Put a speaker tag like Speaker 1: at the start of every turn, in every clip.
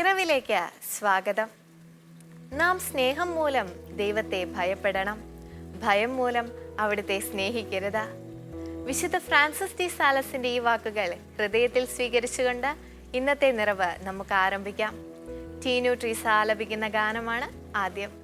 Speaker 1: നിറവിലേക്ക് സ്വാഗതം. നാം സ്നേഹം മൂലം ദൈവത്തെ ഭയപ്പെടണം, ഭയം മൂലം അവിടുത്തെ സ്നേഹിക്കരുത്. വിശുദ്ധ ഫ്രാൻസിസ് ഡി സാലസിന്റെ ഈ വാക്കുകൾ ഹൃദയത്തിൽ സ്വീകരിച്ചുകൊണ്ട് ഇന്നത്തെ നിറവ് നമുക്ക് ആരംഭിക്കാം. ടീനു ട്രീസ ആലപിക്കുന്ന ഗാനമാണ് ആദ്യം.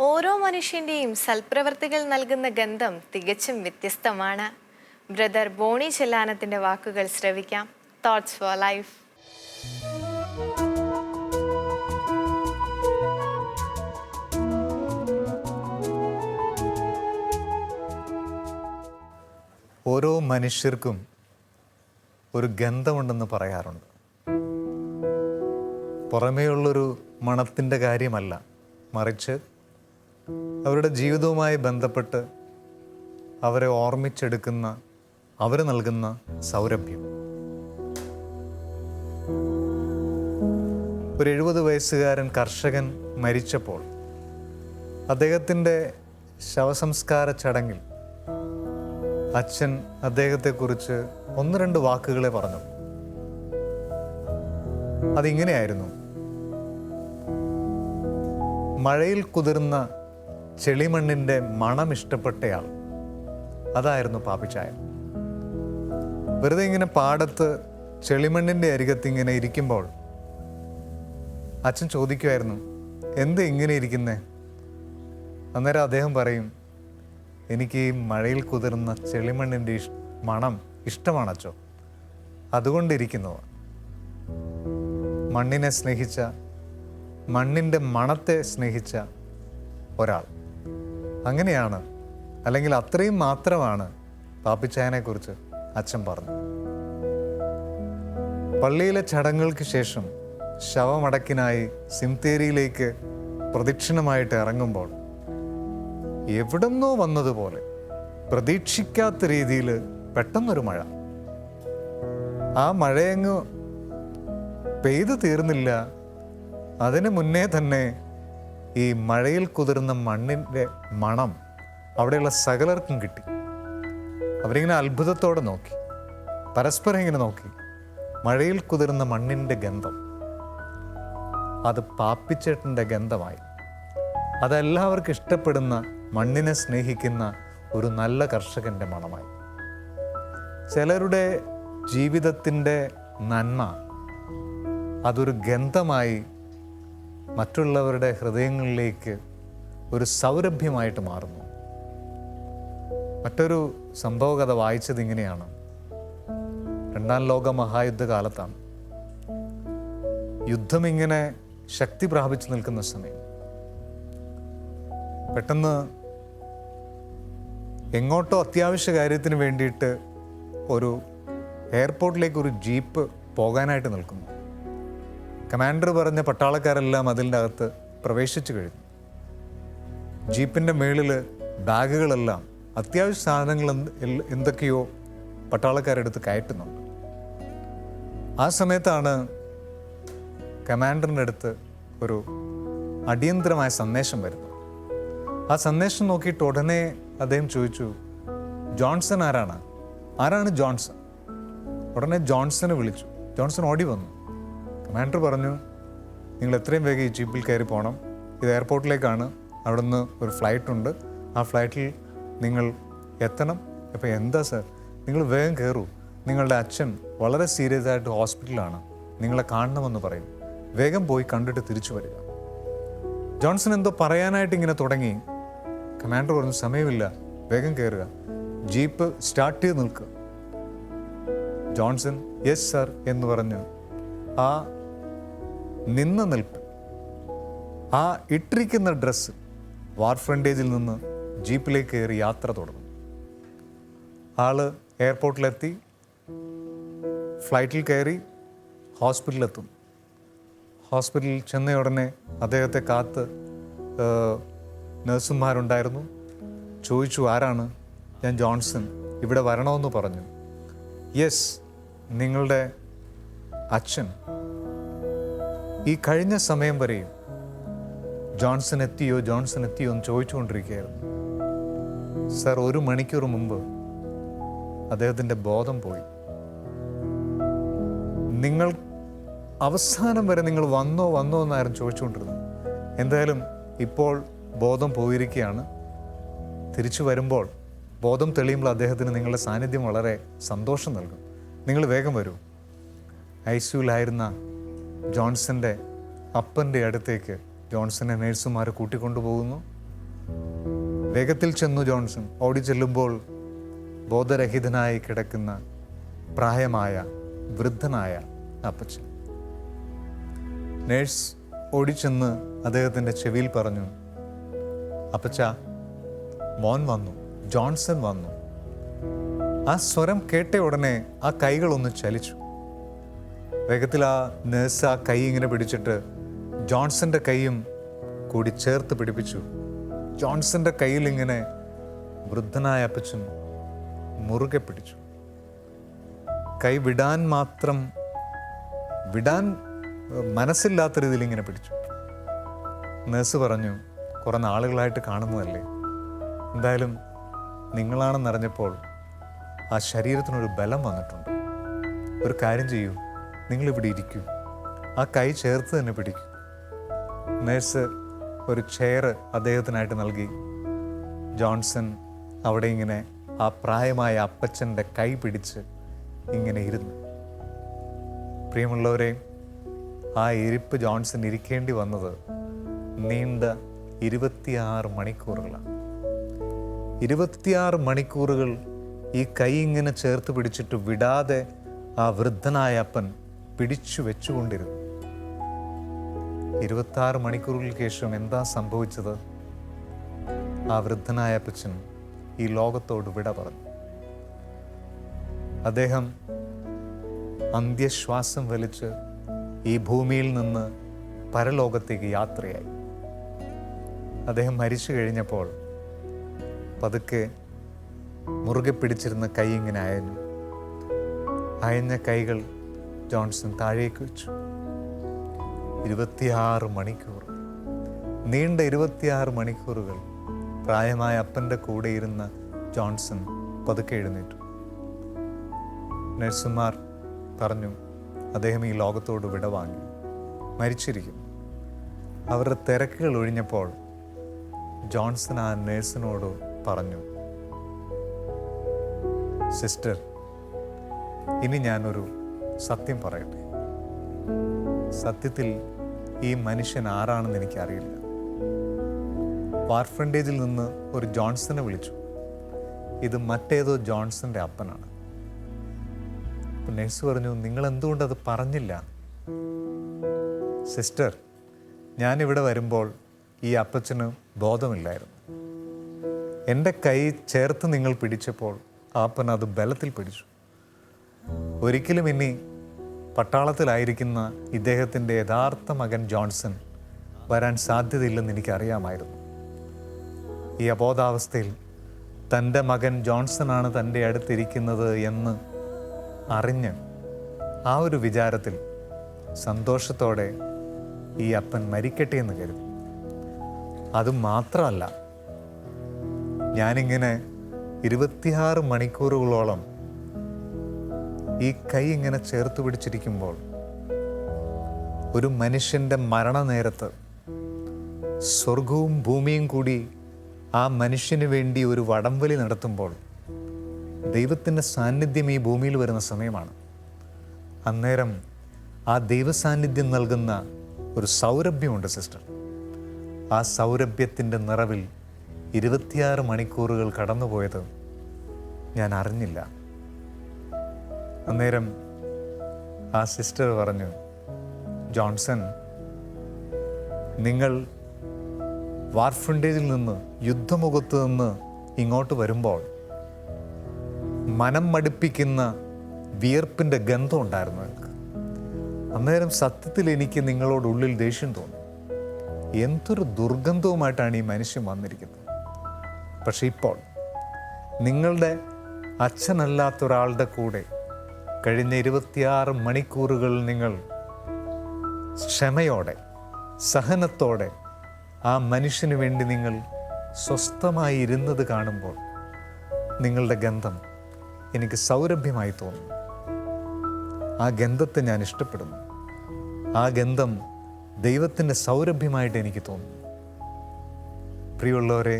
Speaker 1: ഓരോ മനുഷ്യൻ്റെയും സൽപ്രവർത്തികൾ നൽകുന്ന ഗന്ധം തികച്ചും വ്യത്യസ്തമാണ്. ബ്രദർ ബോണി ചെല്ലാനത്തിൻ്റെ വാക്കുകൾ ശ്രവിക്കാം. Thoughts four life.
Speaker 2: ഓരോ മനുഷ്യർക്കും ഒരു ഗന്ധമുണ്ടെന്ന് പറയാറുണ്ട്. പുറമേയുള്ളൊരു മണത്തിൻ്റെ കാര്യമല്ല, മറിച്ച് അവരുടെ ജീവിതവുമായി ബന്ധപ്പെട്ട് അവരെ ഓർമ്മിച്ചെടുക്കുന്ന, അവർ നൽകുന്ന സൗരഭ്യം. ഒരു 70 വയസ്സുകാരൻ കർഷകൻ മരിച്ചപ്പോൾ അദ്ദേഹത്തിൻ്റെ ശവസംസ്കാര ചടങ്ങിൽ അച്ഛൻ അദ്ദേഹത്തെക്കുറിച്ച് 1-2 വാക്കുകളെ പറഞ്ഞു. അതിങ്ങനെയായിരുന്നു: മഴയിൽ കുതിർന്ന ചെളിമണ്ണിൻ്റെ മണം ഇഷ്ടപ്പെട്ടയാൾ. അതായിരുന്നു പാപ്പിച്ചായ. വെറുതെ ഇങ്ങനെ പാടത്ത് ചെളിമണ്ണിൻ്റെ അരികത്ത് ഇങ്ങനെ ഇരിക്കുമ്പോൾ അച്ഛൻ ചോദിക്കുമായിരുന്നു, എന്താ ഇങ്ങനെ ഇരിക്കുന്നേ? അന്നേരം അദ്ദേഹം പറയും, എനിക്ക് ഈ മഴയിൽ കുതിർന്ന ചെളിമണ്ണിൻ്റെ മണം ഇഷ്ടമാണച്ചോ, അതുകൊണ്ടിരിക്കുന്നവ. മണ്ണിനെ സ്നേഹിച്ച, മണ്ണിൻ്റെ മണത്തെ സ്നേഹിച്ച ഒരാൾ. അങ്ങനെയാണ്, അല്ലെങ്കിൽ അത്രയും മാത്രമാണ് പാപ്പിച്ചായനെക്കുറിച്ച് അച്ഛൻ പറഞ്ഞു. പള്ളിയിലെ ചടങ്ങുകൾക്ക് ശേഷം ശവമടക്കിനായി സിംതേരിയിലേക്ക് പ്രദക്ഷിണമായിട്ട് ഇറങ്ങുമ്പോൾ എവിടെന്നോ വന്നതുപോലെ പ്രതീക്ഷിക്കാത്ത രീതിയിൽ പെട്ടെന്നൊരു മഴ. ആ മഴയങ്ങ് പെയ്തു തീർന്നില്ല, അതിന് മുന്നേ തന്നെ ഈ മഴയിൽ കുതിർന്ന മണ്ണിൻ്റെ മണം അവിടെയുള്ള സകലർക്കും കിട്ടി. അവരിങ്ങനെ അത്ഭുതത്തോടെ നോക്കി, പരസ്പരം ഇങ്ങനെ നോക്കി. മഴയിൽ കുതിർന്ന മണ്ണിൻ്റെ ഗന്ധം, അത് പാപ്പിച്ചേട്ടൻ്റെ ഗന്ധമായി. അതെല്ലാവർക്കും ഇഷ്ടപ്പെടുന്ന, മണ്ണിനെ സ്നേഹിക്കുന്ന ഒരു നല്ല കർഷകൻ്റെ മണമായി. ചിലരുടെ ജീവിതത്തിൻ്റെ നന്മ അതൊരു ഗന്ധമായി മറ്റുള്ളവരുടെ ഹൃദയങ്ങളിലേക്ക് ഒരു സൗരഭ്യമായിട്ട് മാറുന്നു. മറ്റൊരു സംഭവകഥ വായിച്ചത് ഇങ്ങനെയാണ്. 2ാം ലോക മഹായുദ്ധകാലത്താണ്. യുദ്ധം ഇങ്ങനെ ശക്തി പ്രാപിച്ചു നിൽക്കുന്ന സമയം പെട്ടെന്ന് എങ്ങോട്ടോ അത്യാവശ്യ കാര്യത്തിന് വേണ്ടിയിട്ട് ഒരു എയർപോർട്ടിലേക്ക് ഒരു ജീപ്പ് പോകാനായിട്ട് നിൽക്കുന്നു. കമാൻഡർ പറഞ്ഞ പട്ടാളക്കാരെല്ലാം അതിൻ്റെ അകത്ത് പ്രവേശിച്ചു കഴിഞ്ഞു. ജീപ്പിൻ്റെ മേളിൽ ബാഗുകളെല്ലാം, അത്യാവശ്യ സാധനങ്ങൾ എന്തൊക്കെയോ പട്ടാളക്കാരെടുത്ത് കയറ്റുന്നുണ്ട്. ആ സമയത്താണ് കമാൻഡറിൻ്റെ അടുത്ത് ഒരു അടിയന്തരമായ സന്ദേശം വരുന്നത്. ആ സന്ദേശം നോക്കിയിട്ട് ഉടനെ അദ്ദേഹം ചോദിച്ചു, ജോൺസൺ ആരാണ് ജോൺസൺ? ഉടനെ ജോൺസനെ വിളിച്ചു. ജോൺസൺ ഓടി വന്നു. കമാൻഡർ പറഞ്ഞു, നിങ്ങൾ എത്രയും വേഗം ഈ ജീപ്പിൽ കയറി പോകണം. ഇത് എയർപോർട്ടിലേക്കാണ്, അവിടെ നിന്ന് ഒരു ഫ്ലൈറ്റ് ഉണ്ട്, ആ ഫ്ലൈറ്റിൽ നിങ്ങൾ എത്തണം. അപ്പോൾ എന്താ സർ, നിങ്ങൾ വേഗം കയറൂ, നിങ്ങളുടെ അച്ഛൻ വളരെ സീരിയസ് ആയിട്ട് ഹോസ്പിറ്റലാണ്, നിങ്ങളെ കാണണമെന്ന് പറയും, വേഗം പോയി കണ്ടിട്ട് തിരിച്ചു വരിക. ജോൺസൺ എന്തോ പറയാനായിട്ട് ഇങ്ങനെ തുടങ്ങി. കമാൻഡർ പറഞ്ഞു, സമയമില്ല, വേഗം കയറുക, ജീപ്പ് സ്റ്റാർട്ട് ചെയ്ത് നിൽക്കുക. ജോൺസൺ യെസ് സർ എന്ന് പറഞ്ഞു ആ നിന്ന നിൽപ്പ്, ആ ഇട്ടിരിക്കുന്ന ഡ്രസ്സ് വാർ ഫ്രണ്ടേജിൽ നിന്ന് ജീപ്പിലേക്ക് കയറി യാത്ര തുടർന്നു. ആള് എയർപോർട്ടിലെത്തി, ഫ്ലൈറ്റിൽ കയറി ഹോസ്പിറ്റലിലെത്തും. ഹോസ്പിറ്റലിൽ ചെന്ന ഉടനെ അദ്ദേഹത്തെ കാത്ത് നഴ്സുമാരുണ്ടായിരുന്നു. ചോദിച്ചു, ആരാണ്? ഞാൻ ജോൺസൺ, ഇവിടെ വരണമെന്ന് പറഞ്ഞു. യെസ്, നിങ്ങളുടെ അച്ഛൻ ഈ കഴിഞ്ഞ സമയം വരെയും ജോൺസൺ എത്തിയോ എന്ന് ചോദിച്ചുകൊണ്ടിരിക്കുകയായിരുന്നു. സർ, 1 മണിക്കൂർ മുമ്പ് അദ്ദേഹത്തിൻ്റെ ബോധം പോയി. നിങ്ങൾ അവസാനം വരെ നിങ്ങൾ വന്നോ എന്നായിരുന്നു ചോദിച്ചുകൊണ്ടിരുന്നത്. എന്തായാലും ഇപ്പോൾ ബോധം പോയിരിക്കുകയാണ്. തിരിച്ചു വരുമ്പോൾ, ബോധം തെളിയുമ്പോൾ അദ്ദേഹത്തിന് നിങ്ങളുടെ സാന്നിധ്യം വളരെ സന്തോഷം നൽകും. നിങ്ങൾ വേഗം വരൂ. ഐസിയുലായിരുന്ന ജോൺസന്റെ അപ്പൻ്റെ അടുത്തേക്ക് ജോൺസനെ നേഴ്സുമാർ കൂട്ടിക്കൊണ്ടുപോകുന്നു. വേഗത്തിൽ ചെന്നു ജോൺസൺ. ഓടി ചെല്ലുമ്പോൾ ബോധരഹിതനായി കിടക്കുന്ന പ്രായമായ വൃദ്ധനായ അപ്പച്ചൻ. നേഴ്സ് ഓടിച്ചെന്ന് അദ്ദേഹത്തിൻ്റെ ചെവിയിൽ പറഞ്ഞു, അപ്പച്ച, മോൻ വന്നു, ജോൺസൺ വന്നു. ആ സ്വരം കേട്ട ഉടനെ ആ കൈകളൊന്ന് ചലിച്ചു. വേഗത്തിൽ ആ നേഴ്സ് ആ കൈ ഇങ്ങനെ പിടിച്ചിട്ട് ജോൺസന്റെ കൈയും കൂടി ചേർത്ത് പിടിപ്പിച്ചു. ജോൺസന്റെ കയ്യിൽ ഇങ്ങനെ വൃദ്ധനായ അപ്പച്ചൻ മുറുകെ പിടിച്ചു. കൈ വിടാൻ മനസ്സില്ലാത്ത രീതിയിൽ ഇങ്ങനെ പിടിച്ചു. നേഴ്സ് പറഞ്ഞു, കുറെ നാളുകളായിട്ട് കാണുന്നതല്ലേ, എന്തായാലും നിങ്ങളാണെന്നറിഞ്ഞപ്പോൾ ആ ശരീരത്തിനൊരു ബലം വന്നിട്ടുണ്ട്. ഒരു കാര്യം ചെയ്യൂ, നിങ്ങളിവിടെ ഇരിക്കൂ, ആ കൈ ചേർത്ത് തന്നെ പിടിക്കൂ. നേഴ്സ് ഒരു ചെയർ അദ്ദേഹത്തിനായിട്ട് നൽകി. ജോൺസൺ അവിടെ ഇങ്ങനെ ആ പ്രായമായ അപ്പച്ചൻ്റെ കൈ പിടിച്ച് ഇങ്ങനെ ഇരുന്നു. പ്രിയമുള്ളവരെ, ആ ഇരിപ്പ് ജോൺസൺ ഇരിക്കേണ്ടി വന്നത് നീണ്ട 26 മണിക്കൂറുകളാണ്. 26 മണിക്കൂറുകൾ ഈ കൈ ഇങ്ങനെ ചേർത്ത് പിടിച്ചിട്ട് വിടാതെ ആ വൃദ്ധനായ അപ്പൻ പിടിച്ചു വെച്ചുകൊണ്ടിരുന്നു. 26 മണിക്കൂറുകൾക്ക് ശേഷം എന്താ സംഭവിച്ചത്? ആ വൃദ്ധനായ അപ്പച്ചൻ ഈ ലോകത്തോട് വിട പറഞ്ഞു. അദ്ദേഹം അന്ത്യശ്വാസം വലിച്ച് ഈ ഭൂമിയിൽ നിന്ന് പരലോകത്തേക്ക് യാത്രയായി. അദ്ദേഹം മരിച്ചു കഴിഞ്ഞപ്പോൾ പതുക്കെ മുറുകെ പിടിച്ചിരുന്ന കൈ ഇങ്ങനെ അയഞ്ഞു. അയഞ്ഞ കൈകൾ ജോൺസൺ താഴേക്ക് വെച്ചു. 26 മണിക്കൂർ, നീണ്ട 26 മണിക്കൂറുകൾ പ്രായമായ അപ്പൻ്റെ കൂടെ ഇരുന്ന ജോൺസൺ പതുക്കെ എഴുന്നേറ്റു. നഴ്സുമാർ പറഞ്ഞു, അദ്ദേഹം ഈ ലോകത്തോട് വിടവാങ്ങി, മരിച്ചിരിക്കുന്നു. അവരുടെ തിരക്കുകൾ ഒഴിഞ്ഞപ്പോൾ ജോൺസൺ ആ നേഴ്സിനോട് പറഞ്ഞു, സിസ്റ്റർ, ഇനി ഞാനൊരു സത്യം പറയട്ടെ. സത്യത്തിൽ ഈ മനുഷ്യൻ ആരാണെന്ന് എനിക്കറിയില്ല. വാർഫ്രണ്ടേജിൽ നിന്ന് ഒരു ജോൺസനെ വിളിച്ചു. ഇത് മറ്റേതോ ജോൺസന്റെ അപ്പനാണ്. നേഴ്സ് പറഞ്ഞു, നിങ്ങൾ എന്തുകൊണ്ടത് പറഞ്ഞില്ല? സിസ്റ്റർ, ഞാനിവിടെ വരുമ്പോൾ ഈ അപ്പച്ചന് ബോധമില്ലായിരുന്നു. എൻ്റെ കൈ ചേർത്ത് നിങ്ങൾ പിടിച്ചപ്പോൾ അപ്പൻ അത് ബലത്തിൽ പിടിച്ചു. ഒരിക്കലും ഇനി പട്ടാളത്തിലായിരിക്കുന്ന ഇദ്ദേഹത്തിൻ്റെ യഥാർത്ഥ മകൻ ജോൺസൺ വരാൻ സാധ്യതയില്ലെന്ന് എനിക്കറിയാമായിരുന്നു. ഈ അബോധാവസ്ഥയിൽ തൻ്റെ മകൻ ജോൺസണാണ് തൻ്റെ അടുത്തിരിക്കുന്നത് എന്ന് അറിഞ്ഞ് ആ ഒരു വിചാരത്തിൽ സന്തോഷത്തോടെ ഈ അപ്പൻ മരിക്കട്ടെ എന്ന് കരുതി. അതുമാത്രമല്ല, ഞാനിങ്ങനെ 26 മണിക്കൂറുകളോളം ഈ കൈ ഇങ്ങനെ ചേർത്ത് പിടിച്ചിരിക്കുമ്പോൾ ഒരു മനുഷ്യൻ്റെ മരണനേരത്ത് സ്വർഗവും ഭൂമിയും കൂടി ആ മനുഷ്യന് വേണ്ടി ഒരു വടംവലി നടത്തുമ്പോൾ ദൈവത്തിൻ്റെ സാന്നിധ്യം ഈ ഭൂമിയിൽ വരുന്ന സമയമാണ്. അന്നേരം ആ ദൈവസാന്നിധ്യം നൽകുന്ന ഒരു സൗരഭ്യമുണ്ട് സിസ്റ്റർ. ആ സൗരഭ്യത്തിൻ്റെ നിറവിൽ 26 മണിക്കൂറുകൾ കടന്നുപോയത് ഞാൻ അറിഞ്ഞില്ല. അന്നേരം ആ സിസ്റ്റർ പറഞ്ഞു, ജോൺസൺ, നിങ്ങൾ വാർഫ്രണ്ടേജിൽ നിന്ന് യുദ്ധമുഖത്ത് നിന്ന് ഇങ്ങോട്ട് വരുമ്പോൾ മനം മടുപ്പിക്കുന്ന വിയർപ്പിൻ്റെ ഗന്ധം ഉണ്ടായിരുന്നു നിങ്ങൾക്ക്. അന്നേരം സത്യത്തിൽ എനിക്ക് നിങ്ങളോടുള്ളിൽ ദേഷ്യം തോന്നി. എന്തൊരു ദുർഗന്ധവുമായിട്ടാണ് ഈ മനുഷ്യൻ വന്നിരിക്കുന്നത്. പക്ഷെ ഇപ്പോൾ നിങ്ങളുടെ അച്ഛനല്ലാത്ത ഒരാളുടെ കൂടെ കഴിഞ്ഞ 26 മണിക്കൂറുകൾ നിങ്ങൾ ക്ഷമയോടെ സഹനത്തോടെ ആ മനുഷ്യന് വേണ്ടി നിങ്ങൾ സ്വസ്ഥമായി ഇരുന്നത് കാണുമ്പോൾ നിങ്ങളുടെ ഗന്ധം എനിക്ക് സൗരഭ്യമായി തോന്നുന്നു. ആ ഗന്ധത്തെ ഞാൻ ഇഷ്ടപ്പെടുന്നു. ആ ഗന്ധം ദൈവത്തിൻ്റെ സൗരഭ്യമായിട്ട് എനിക്ക് തോന്നുന്നു. പ്രിയമുള്ളവരെ,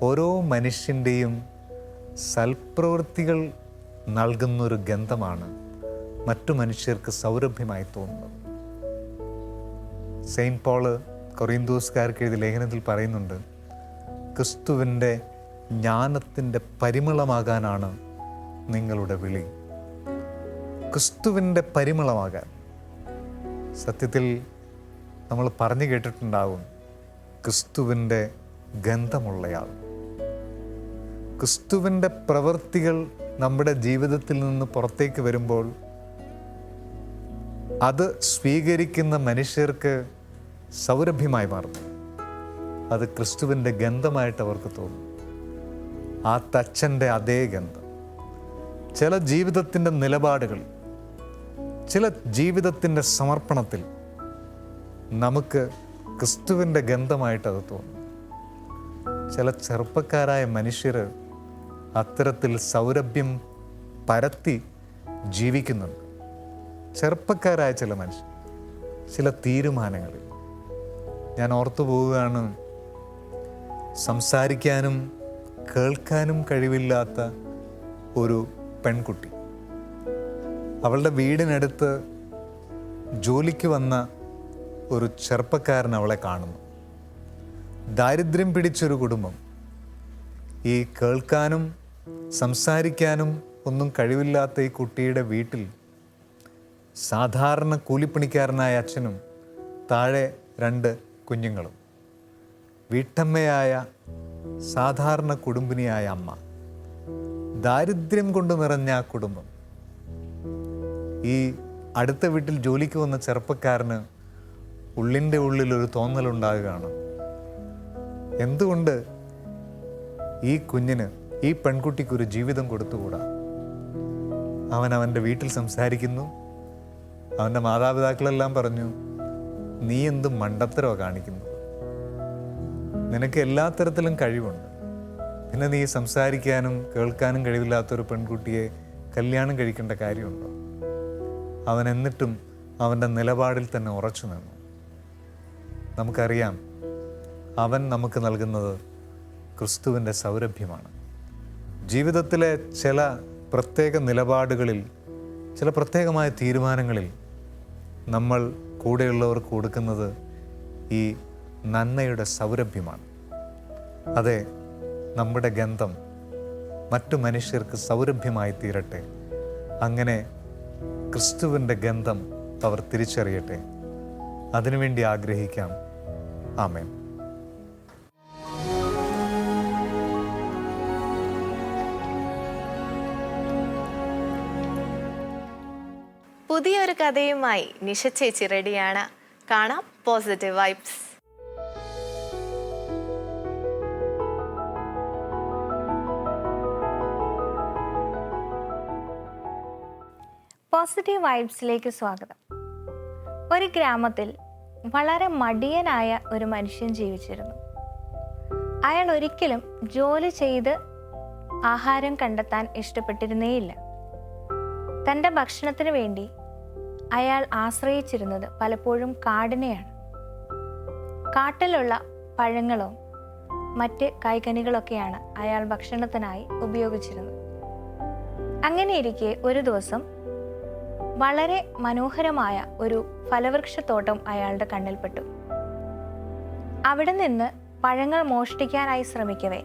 Speaker 2: ഓരോ മനുഷ്യൻ്റെയും സൽപ്രവൃത്തികൾ നൽകുന്നൊരു ഗന്ധമാണ് മറ്റു മനുഷ്യർക്ക് സൗരഭ്യമായി തോന്നുന്നത്. സെയിൻറ്റ് പോള് കൊറിന്തോസ്കാർക്ക് എഴുതിയ ലേഖനത്തിൽ പറയുന്നുണ്ട്, ക്രിസ്തുവിൻ്റെ ജ്ഞാനത്തിൻ്റെ പരിമളമാകാനാണ് നിങ്ങളുടെ വിളി. ക്രിസ്തുവിൻ്റെ പരിമളമാകാൻ. സത്യത്തിൽ നമ്മൾ പറഞ്ഞു കേട്ടിട്ടുണ്ടാകും, ക്രിസ്തുവിൻ്റെ ഗന്ധമുള്ളയാൾ. ക്രിസ്തുവിൻ്റെ പ്രവൃത്തികൾ നമ്മുടെ ജീവിതത്തിൽ നിന്ന് പുറത്തേക്ക് വരുമ്പോൾ അത് സ്വീകരിക്കുന്ന മനുഷ്യർക്ക് സൗരഭ്യമായി മാറുന്നു. അത് ക്രിസ്തുവിൻ്റെ ഗന്ധമായിട്ട് അവർക്ക് തോന്നും. ആ തച്ചൻ്റെ അതേ ഗന്ധം ചില ജീവിതത്തിൻ്റെ നിലപാടുകൾ, ചില ജീവിതത്തിൻ്റെ സമർപ്പണത്തിൽ നമുക്ക് ക്രിസ്തുവിൻ്റെ ഗന്ധമായിട്ടത് തോന്നും. ചില ചെറുപ്പക്കാരായ മനുഷ്യർ അത്തരത്തിൽ സൗരഭ്യം പരത്തി ജീവിക്കുന്നുണ്ട്. ചെറുപ്പക്കാരായ ചില മനുഷ്യർ ചില തീരുമാനങ്ങളിൽ. ഞാൻ ഓർത്തു പോവുകയാണ്, സംസാരിക്കാനും കേൾക്കാനും കഴിവില്ലാത്ത ഒരു പെൺകുട്ടി. അവളുടെ വീടിനടുത്ത് ജോലിക്ക് വന്ന ഒരു ചെറുപ്പക്കാരൻ അവളെ കാണുന്നു. ദാരിദ്ര്യം പിടിച്ചൊരു കുടുംബം. ഈ കേൾക്കാനും സംസാരിക്കാനും ഒന്നും കഴിവില്ലാത്ത ഈ കുട്ടിയുടെ വീട്ടിൽ സാധാരണ കൂലിപ്പണിക്കാരനായ അച്ഛനും താഴെ 2 കുഞ്ഞുങ്ങളും, വീട്ടമ്മയായ സാധാരണ കുടുംബിനിയായ അമ്മ, ദാരിദ്ര്യം കൊണ്ട് നിറഞ്ഞ ആ കുടുംബം. ഈ അടുത്ത വീട്ടിൽ ജോലിക്ക് വന്ന ചെറുപ്പക്കാരന് ഉള്ളിൻ്റെ ഉള്ളിലൊരു തോന്നലുണ്ടാകുകയാണ്, എന്തുകൊണ്ട് ഈ കുഞ്ഞിന്, ഈ പെൺകുട്ടിക്കൊരു ജീവിതം കൊടുത്തുകൂടാ? അവൻ അവൻ്റെ വീട്ടിൽ സംസാരിക്കുന്നു. അവൻ്റെ മാതാപിതാക്കളെല്ലാം പറഞ്ഞു, നീ എന്ത് മണ്ടത്തരോ കാണിക്കുന്നത്? നിനക്ക് എല്ലാ തരത്തിലും കഴിവുണ്ട്, പിന്നെ നീ സംസാരിക്കാനും കേൾക്കാനും കഴിവില്ലാത്തൊരു പെൺകുട്ടിയെ കല്യാണം കഴിക്കേണ്ട കാര്യമുണ്ടോ? അവൻ എന്നിട്ടും അവൻ്റെ നിലപാടിൽ തന്നെ ഉറച്ചു നിന്നു. നമുക്കറിയാം, അവൻ നമുക്ക് നൽകുന്നത് ക്രിസ്തുവിൻ്റെ സൗരഭ്യമാണ്. ജീവിതത്തിലെ ചില പ്രത്യേക നിലപാടുകളിൽ, ചില പ്രത്യേകമായ തീരുമാനങ്ങളിൽ നമ്മൾ കൂടെയുള്ളവർക്ക് കൊടുക്കുന്നത് ഈ നന്മയുടെ സൗരഭ്യമാണ്. അതെ, നമ്മുടെ ഗന്ധം മറ്റു മനുഷ്യർക്ക് സൗരഭ്യമായി തീരട്ടെ. അങ്ങനെ ക്രിസ്തുവിൻ്റെ ഗന്ധം അവർ തിരിച്ചറിയട്ടെ. അതിനുവേണ്ടി ആഗ്രഹിക്കാം. ആമേൻ.
Speaker 1: പുതിയൊരു കഥയുമായി നിഷ ചേച്ചി റെഡിയാണ്. കാണാം പോസിറ്റീവ് വൈബ്സ്.
Speaker 3: പോസിറ്റീവ് വൈബ്സിലേക്ക് സ്വാഗതം. ഒരു ഗ്രാമത്തിൽ വളരെ മടിയനായ ഒരു മനുഷ്യൻ ജീവിച്ചിരുന്നു. അയാൾ ഒരിക്കലും ജോലി ചെയ്ത് ആഹാരം കണ്ടെത്താൻ ഇഷ്ടപ്പെട്ടിരുന്നേയില്ല. തൻ്റെ ഭക്ഷണത്തിന് വേണ്ടി അയാൾ ആശ്രയിച്ചിരുന്നത് പലപ്പോഴും കാടിനെയാണ്. കാട്ടിലുള്ള പഴങ്ങളോ മറ്റ് കായ്കനികളൊക്കെയാണ് അയാൾ ഭക്ഷണത്തിനായി ഉപയോഗിച്ചിരുന്നത്. അങ്ങനെയിരിക്കെ ഒരു ദിവസം വളരെ മനോഹരമായ ഒരു ഫലവൃക്ഷത്തോട്ടം അയാളുടെ കണ്ണിൽപ്പെട്ടു. അവിടെ നിന്ന് പഴങ്ങൾ മോഷ്ടിക്കാനായി ശ്രമിക്കവേ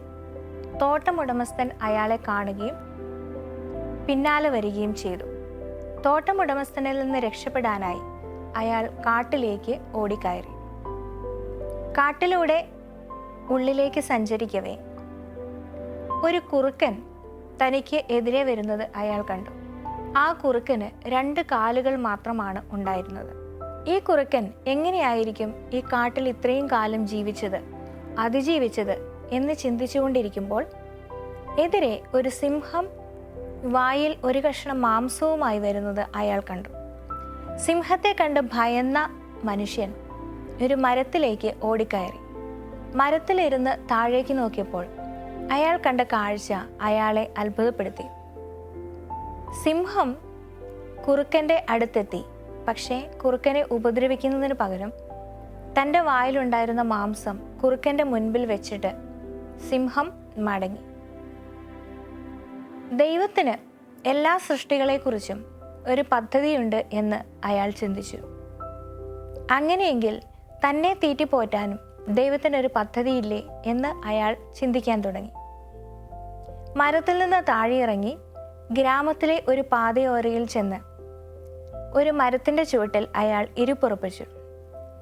Speaker 3: തോട്ടമുടമസ്ഥൻ അയാളെ കാണുകയും പിന്നാലെ വരികയും ചെയ്തു. തോട്ടമുടമസ്ഥനിൽ നിന്ന് രക്ഷപ്പെടാനായി അയാൾ കാട്ടിലേക്ക് ഓടിക്കയറി. കാട്ടിലൂടെ ഉള്ളിലേക്ക് സഞ്ചരിക്കവേ ഒരു കുറുക്കൻ തനിക്ക് എതിരെ വരുന്നത് അയാൾ കണ്ടു. ആ കുറുക്കന് 2 കാലുകൾ മാത്രമാണ് ഉണ്ടായിരുന്നത്. ഈ കുറുക്കൻ എങ്ങനെയായിരിക്കും ഈ കാട്ടിൽ ഇത്രയും കാലം അതിജീവിച്ചത് എന്ന് ചിന്തിച്ചുകൊണ്ടിരിക്കുമ്പോൾ എതിരെ ഒരു സിംഹം വായിൽ ഒരു കഷ്ണം മാംസവുമായി വരുന്നത് അയാൾ കണ്ടു. സിംഹത്തെ കണ്ട് ഭയന്ന മനുഷ്യൻ ഒരു മരത്തിലേക്ക് ഓടിക്കയറി. മരത്തിലിരുന്ന് താഴേക്ക് നോക്കിയപ്പോൾ അയാൾ കണ്ട കാഴ്ച അയാളെ അത്ഭുതപ്പെടുത്തി. സിംഹം കുറുക്കൻ്റെ അടുത്തെത്തി. പക്ഷേ കുറുക്കനെ ഉപദ്രവിക്കുന്നതിന് പകരം തൻ്റെ വായിലുണ്ടായിരുന്ന മാംസം കുറുക്കൻ്റെ മുൻപിൽ വെച്ചിട്ട് സിംഹം മടങ്ങി. ദൈവത്തിന് എല്ലാ സൃഷ്ടികളെക്കുറിച്ചും ഒരു പദ്ധതിയുണ്ട് എന്ന് അയാൾ ചിന്തിച്ചു. അങ്ങനെയെങ്കിൽ തന്നെ തീറ്റിപ്പോറ്റാനും ദൈവത്തിനൊരു പദ്ധതിയില്ലേ എന്ന് അയാൾ ചിന്തിക്കാൻ തുടങ്ങി. മരത്തിൽ നിന്ന് താഴെയിറങ്ങി ഗ്രാമത്തിലെ ഒരു പാതയോരയിൽ ചെന്ന് ഒരു മരത്തിൻ്റെ ചുവട്ടിൽ അയാൾ ഇരുപ്പുറപ്പിച്ചു.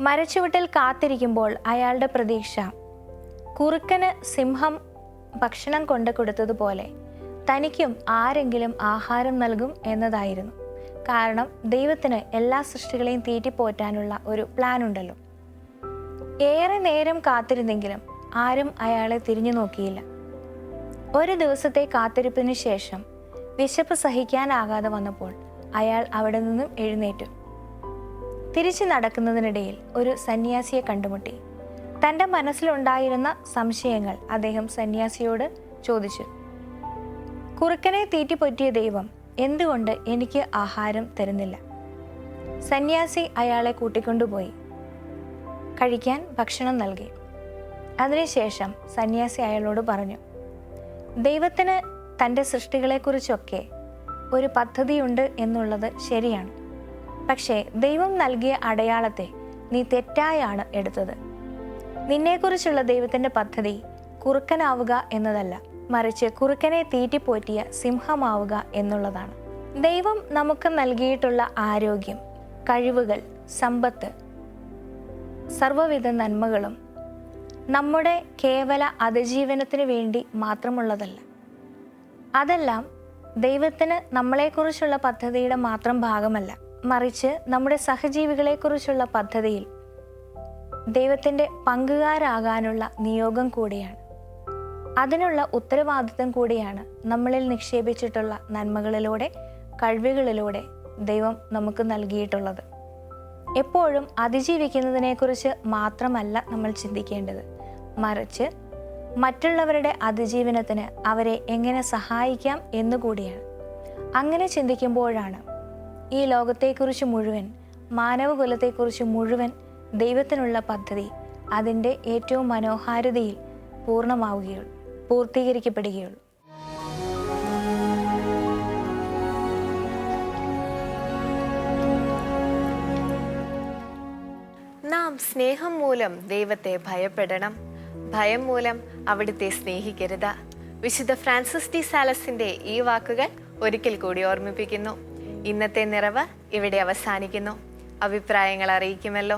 Speaker 3: മരച്ചുവട്ടിൽ കാത്തിരിക്കുമ്പോൾ അയാളുടെ പ്രതീക്ഷ കുറുക്കന് സിംഹം ഭക്ഷണം കൊണ്ടു കൊടുത്തതുപോലെ തനിക്കും ആരെങ്കിലും ആഹാരം നൽകും എന്നതായിരുന്നു. കാരണം ദൈവത്തിന് എല്ലാ സൃഷ്ടികളെയും തീറ്റിപ്പോറ്റാനുള്ള ഒരു പ്ലാൻ ഉണ്ടല്ലോ. ഏറെ നേരം കാത്തിരുന്നെങ്കിലും ആരും അയാളെ തിരിഞ്ഞു നോക്കിയില്ല. ഒരു ദിവസത്തെ കാത്തിരിപ്പിന് ശേഷം വിശപ്പ് സഹിക്കാനാകാതെ വന്നപ്പോൾ അയാൾ അവിടെ നിന്നും എഴുന്നേറ്റു. തിരിച്ചു നടക്കുന്നതിനിടയിൽ ഒരു സന്യാസിയെ കണ്ടുമുട്ടി. തൻ്റെ മനസ്സിലുണ്ടായിരുന്ന സംശയങ്ങൾ അദ്ദേഹം സന്യാസിയോട് ചോദിച്ചു. കുറുക്കനെ തീറ്റിപ്പൊറ്റിയ ദൈവം എന്തുകൊണ്ട് എനിക്ക് ആഹാരം തരുന്നില്ല? സന്യാസി അയാളെ കൂട്ടിക്കൊണ്ടുപോയി കഴിക്കാൻ ഭക്ഷണം നൽകി. അതിനുശേഷം സന്യാസി അയാളോട് പറഞ്ഞു, ദൈവത്തിന് തൻ്റെ സൃഷ്ടികളെക്കുറിച്ചൊക്കെ ഒരു പദ്ധതിയുണ്ട് എന്നുള്ളത് ശരിയാണ്. പക്ഷേ ദൈവം നൽകിയ അടയാളത്തെ നീ തെറ്റായാണ് എടുത്തത്. നിന്നെക്കുറിച്ചുള്ള ദൈവത്തിൻ്റെ പദ്ധതി കുറുക്കനാവുക എന്നതല്ല, മറിച്ച് കുറുക്കനെ തീറ്റിപ്പോറ്റിയ സിംഹമാവുക എന്നുള്ളതാണ്. ദൈവം നമുക്ക് നൽകിയിട്ടുള്ള ആരോഗ്യം, കഴിവുകൾ, സമ്പത്ത്, സർവ്വവിധ നന്മകളും നമ്മുടെ കേവല അതിജീവനത്തിന് വേണ്ടി മാത്രമുള്ളതല്ല. അതെല്ലാം ദൈവത്തിന് നമ്മളെക്കുറിച്ചുള്ള പദ്ധതിയുടെ മാത്രം ഭാഗമല്ല, മറിച്ച് നമ്മുടെ സഹജീവികളെക്കുറിച്ചുള്ള പദ്ധതിയിൽ ദൈവത്തിൻ്റെ പങ്കുകാരാകാനുള്ള നിയോഗം കൂടിയാണ്. അതിനുള്ള ഉത്തരവാദിത്വം കൂടിയാണ് നമ്മളിൽ നിക്ഷേപിച്ചിട്ടുള്ള നന്മകളിലൂടെ, കഴിവുകളിലൂടെ ദൈവം നമുക്ക് നൽകിയിട്ടുള്ളത്. എപ്പോഴും അതിജീവിക്കുന്നതിനെക്കുറിച്ച് മാത്രമല്ല നമ്മൾ ചിന്തിക്കേണ്ടത്, മറിച്ച് മറ്റുള്ളവരുടെ അതിജീവനത്തിന് അവരെ എങ്ങനെ സഹായിക്കാം എന്നുകൂടിയാണ്. അങ്ങനെ ചിന്തിക്കുമ്പോഴാണ് ഈ ലോകത്തെക്കുറിച്ച് മുഴുവൻ, മാനവകുലത്തെക്കുറിച്ച് മുഴുവൻ ദൈവത്തിനുള്ള പദ്ധതി അതിൻ്റെ ഏറ്റവും മനോഹാരിതയിൽ പൂർത്തീകരിക്കപ്പെടുകയുള്ളൂ.
Speaker 1: നാം സ്നേഹം മൂലം ദൈവത്തെ ഭയപ്പെടണം, ഭയം മൂലം അവിടുത്തെ സ്നേഹിക്കരുത്. വിശുദ്ധ ഫ്രാൻസിസ് ഡി സാലസിന്റെ ഈ വാക്കുകൾ ഒരിക്കൽ കൂടി ഓർമ്മിപ്പിക്കുന്നു. ഇന്നത്തെ നിറവ് ഇവിടെ അവസാനിക്കുന്നു. അഭിപ്രായങ്ങൾ അറിയിക്കുമല്ലോ.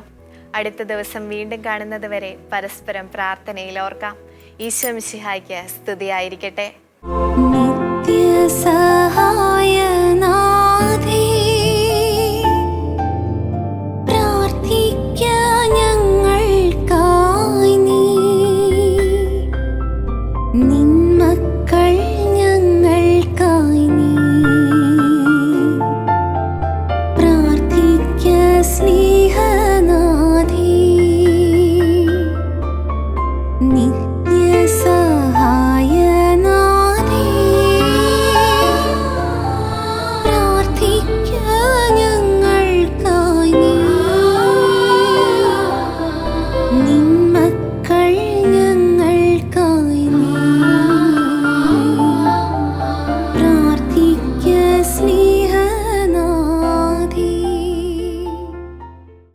Speaker 1: അടുത്ത ദിവസം വീണ്ടും കാണുന്നത് വരെ പരസ്പരം പ്രാർത്ഥനയിൽ ഓർക്കാം. ഈശോ മിശിഹായ്ക്ക് സ്തുതിയായിരിക്കട്ടെ.
Speaker 4: സ്നേഹനാഥേ,